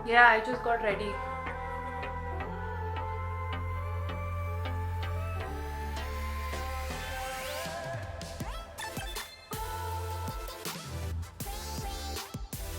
Yeah, I just got ready.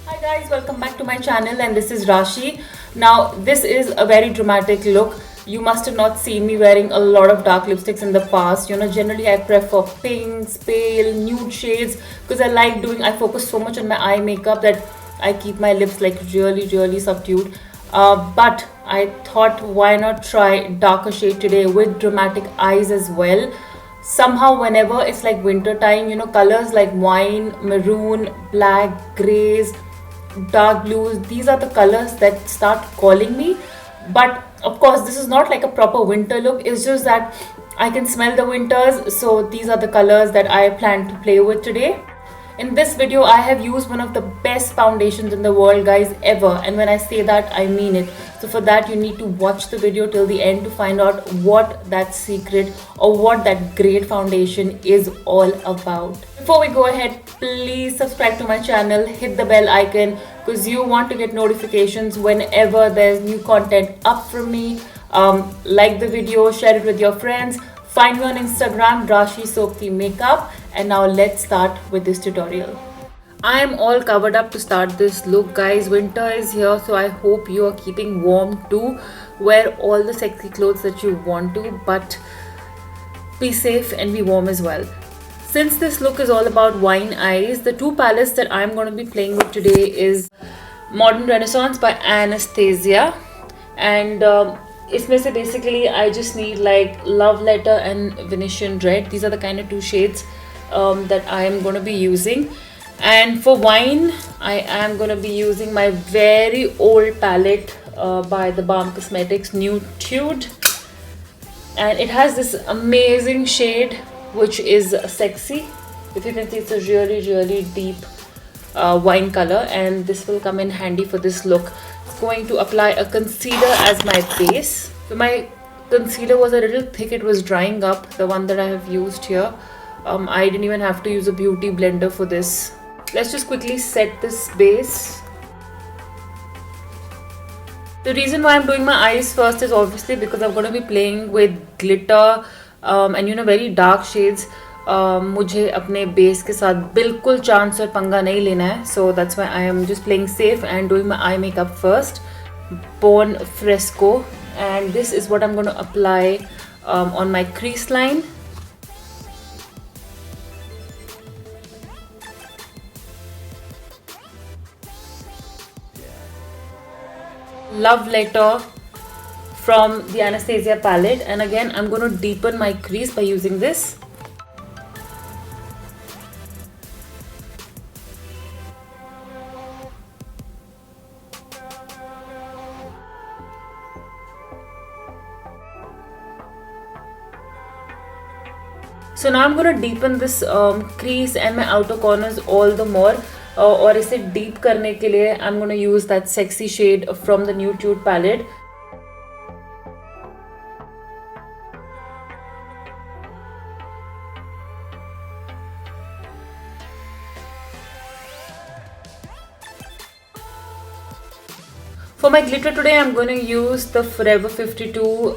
Hi guys, welcome back to my channel, and this is Rashi. Now this is a very dramatic look. You must have not seen me wearing a lot of dark lipsticks in the past. Generally I prefer pinks, pale, nude shades because I focus so much on my eye makeup that I keep my lips like really subdued. But I thought, why not try darker shade today with dramatic eyes as well. Somehow whenever it's like winter time, colors like wine, maroon, black, grays, dark blues, these are the colors that start calling me. But of course this is not like a proper winter look, it's just that I can smell the winters, so these are the colors that I plan to play with today. In this video, I have used one of the best foundations in the world, guys, ever. And when I say that, I mean it. So for that, you need to watch the video till the end to find out what that secret or what that great foundation is all about. Before we go ahead, please subscribe to my channel, hit the bell icon because you want to get notifications whenever there's new content up from me. Like the video, share it with your friends. Find me on Instagram, Rashi Sokti Makeup. And now let's start with this tutorial. I am all covered up to start this look, guys. Winter is here, so I hope you are keeping warm too. Wear all the sexy clothes that you want to, but be safe and be warm as well. Since this look is all about wine eyes, the two palettes that I'm going to be playing with today is Modern Renaissance by Anastasia, and इसमें से basically I just need like Love Letter and Venetian Red. These are the kind of two shades that I am going to be using. And for wine, I am going to be using my very old palette by the Balm Cosmetics Nude, and it has this amazing shade which is Sexy. If you can see, it's a really deep wine color, and this will come in handy for this look. Going to apply a concealer as my base. So my concealer was a little thick, it was drying up, the one that I have used here. I didn't even have to use a beauty blender for this. Let's just quickly set this base. The reason why I'm doing my eyes first is obviously because I'm going to be playing with glitter and very dark shades. मुझे अपने base के साथ बिल्कुल chance और पंगा नहीं लेना है, so that's why I am just playing safe and doing my eye makeup first. Buon Fresco, and this is what I'm going to apply on my crease line. Love Letter from the Anastasia palette, and again I'm going to deepen my crease by using this. So now I'm going to deepen this crease and my outer corners all the more. और इसे deep करने के लिए I'm going to use that Sexy shade from the Nude palette. For my glitter today, I'm going to use the Forever 52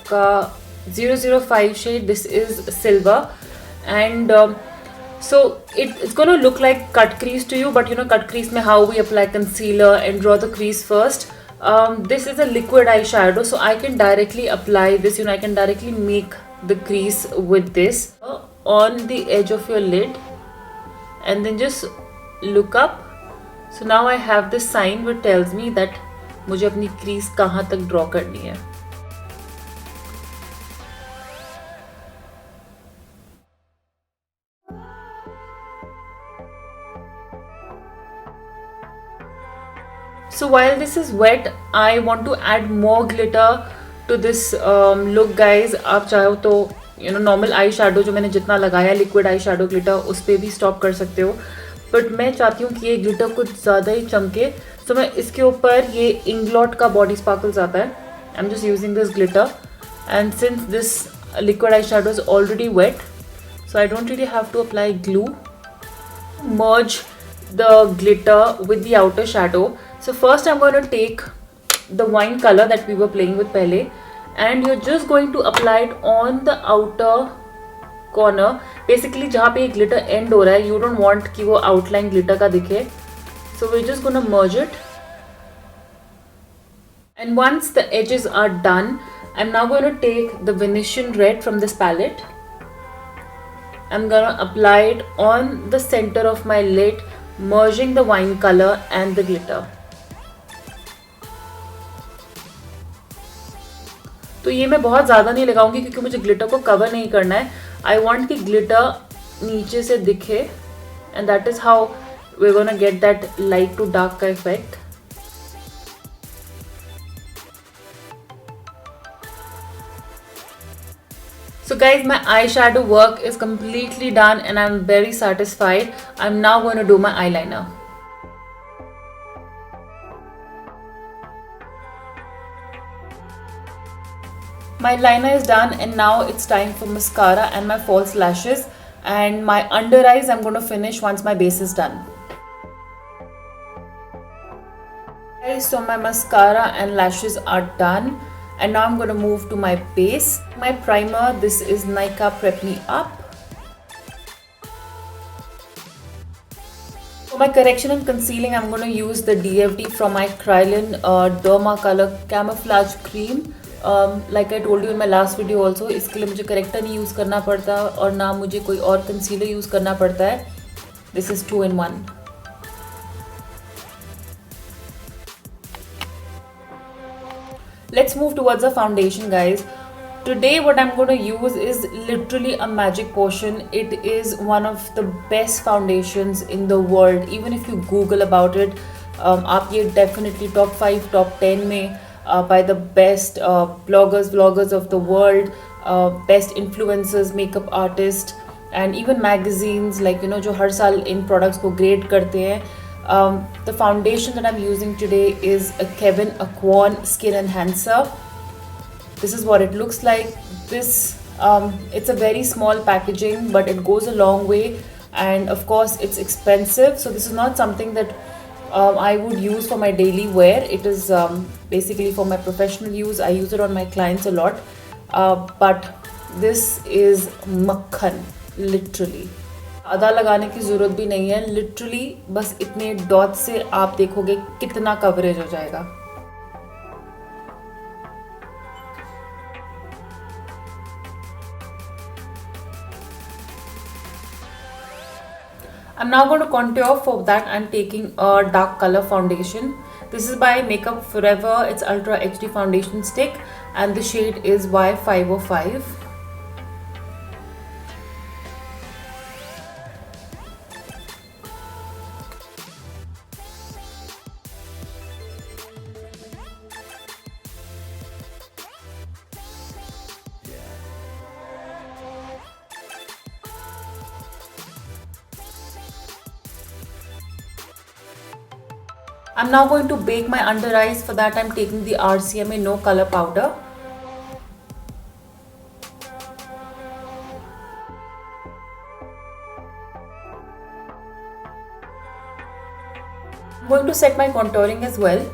ka 005 shade. This is silver, and so it's going to look like cut crease to you, but cut crease mein how we apply concealer and draw the crease first. This is a liquid eyeshadow, so I can directly apply this, I can directly make the crease with this on the edge of your lid, and then just look up. So now I have this sign which tells me that मुझे अपनी crease कहाँ तक draw करनी है. So while this is wet, I want to add more glitter to this look, guys. आप चाहो तो normal eye shadow जो मैंने जितना लगाया लिक्विड आई शेडो ग्लिटर उस पर भी स्टॉप कर सकते हो, बट मैं चाहती हूँ कि ये ग्लिटर कुछ ज़्यादा ही चमके. So मैं इसके ऊपर ये इंग्लॉट का बॉडी स्पार्कल्स आता है. I'm just using this glitter, and since this liquid eyeshadow is already wet, so I don't really have to apply glue. Merge the glitter with the outer shadow. So first I'm going to take the wine color that we were playing with pehle, and you're just going to apply it on the outer corner. Basically जहाँ पे ये glitter end हो रहा है, you don't want कि वो outline glitter का दिखे. So we're just going to merge it. And once the edges are done, I'm now going to take the Venetian red from this palette. I'm going to apply it on the center of my lid, merging the wine color and the glitter. तो ये मैं बहुत ज़्यादा नहीं लगाऊंगी क्योंकि मुझे glitter को कवर नहीं करना है. आई वॉन्ट कि ग्लिटर नीचे से दिखे, and that is how we gonna get that light to dark का effect. So guys, my eyeshadow work is completely done and I'm very satisfied. I'm now going to do my eyeliner. My liner is done and now it's time for mascara and my false lashes, and my under eyes I'm going to finish once my base is done. Guys, so my mascara and lashes are done. And now I'm going to move to my base. My primer, this is Nykaa Prep Me Up. For my correction and concealing, I'm going to use the DFD from my Kryolan Derma Color Camouflage Cream. Like I told you in my last video also, इसके लिए मुझे corrector नहीं use करना पड़ता और ना मुझे कोई और concealer use करना पड़ता है. This is 2 in 1. Let's move towards the foundation, guys. Today what I'm going to use is literally a magic potion. It is one of the best foundations in the world. Even if you Google about it, आप ये definitely top 5, top 10 में by the best vloggers of the world, best influencers, makeup artists, and even magazines like जो हर साल इन products को grade करते हैं. The foundation that I'm using today is a Kevyn Aucoin Skin Enhancer. This is what it looks like. It's a very small packaging, but it goes a long way, and of course it's expensive. So this is not something that I would use for my daily wear. It is basically for my professional use. I use it on my clients a lot. But this is makhan, literally. आधा लगाने की ज़रूरत भी नहीं है. Literally बस इतने dot से आप देखोगे कितना कवरेज हो जाएगा. I'm now going to contour. For that I'm taking a dark color foundation. This is by Makeup Forever. It's Ultra HD foundation stick and the shade is Y505. I'm now going to bake my under eyes. For that I'm taking the RCMA No Color Powder. I'm going to set my contouring as well.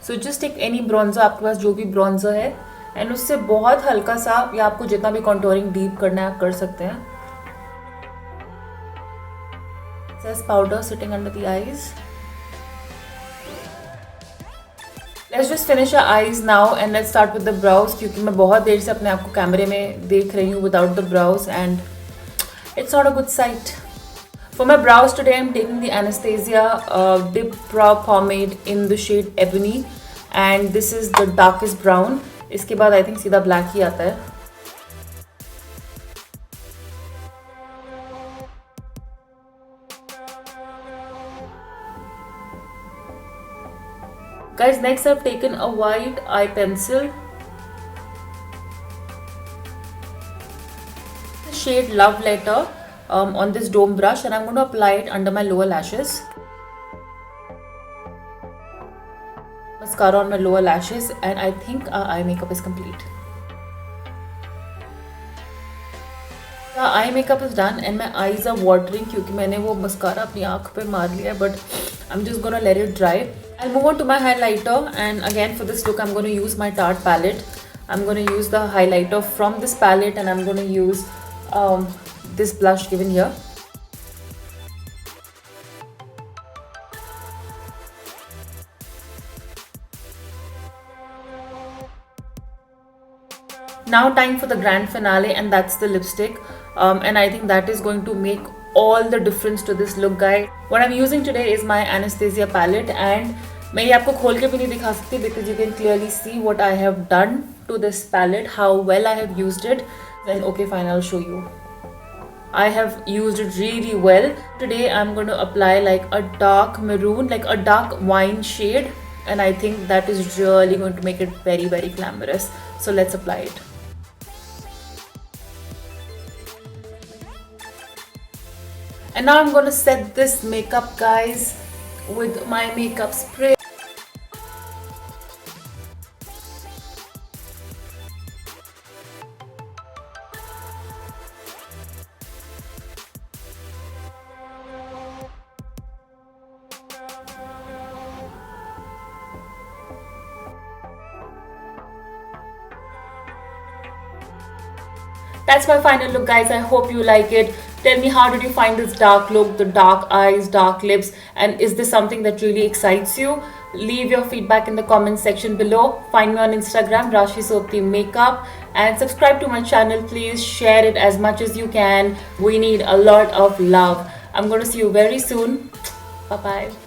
So just take any bronzer, आपके पास जो भी bronzer है, and उससे बहुत हल्का सा, या आपको जितना भी contouring deep करना है आप कर सकते हैं. Excess powder sitting under the eyes. Let's just finish our eyes now and let's start with the brows, क्योंकि मैं बहुत देर से अपने आप को कैमरे में देख रही हूँ without the brows and it's not a good sight. For my brows today I'm taking the Anastasia Dip Brow Pomade in the shade Ebony and this is the darkest brown. इसके बाद I think सीधा black ही आता है. Guys, next I've taken a white eye pencil, the shade Love Letter, on this dome brush, and I'm going to apply it under my lower lashes. Mascara on my lower lashes, and I think our eye makeup is complete. Eye makeup is done and my eyes are watering क्योंकि मैंने वो mascara अपनी आँख पे मार लिया है, but I am just gonna let it dry. I'll move on to my highlighter, and again for this look I'm going to use my Tarte palette. I'm going to use the highlighter from this palette, and I'm going to use this blush given here. Now time for the grand finale, and that's the lipstick. And I think that is going to make all the difference to this look, guys. What I'm using today is my Anastasia palette, and मैं ये आपको खोल के भी नहीं दिखा सकती because you can clearly see what I have done to this palette, how well I have used it. Then okay, fine, I'll show you. I have used it really well. Today I'm going to apply like a dark maroon, like a dark wine shade, and I think that is really going to make it very, very glamorous. So let's apply it. And now I'm going to set this makeup, guys, with my makeup spray. That's my final look, guys. I hope you like it. Tell me, how did you find this dark look, the dark eyes, dark lips, and is this something that really excites you? Leave your feedback in the comment section below. Find me on Instagram, Rashi Sopti Makeup, and subscribe to my channel. Please share it as much as you can. We need a lot of love. I'm going to see you very soon. Bye bye.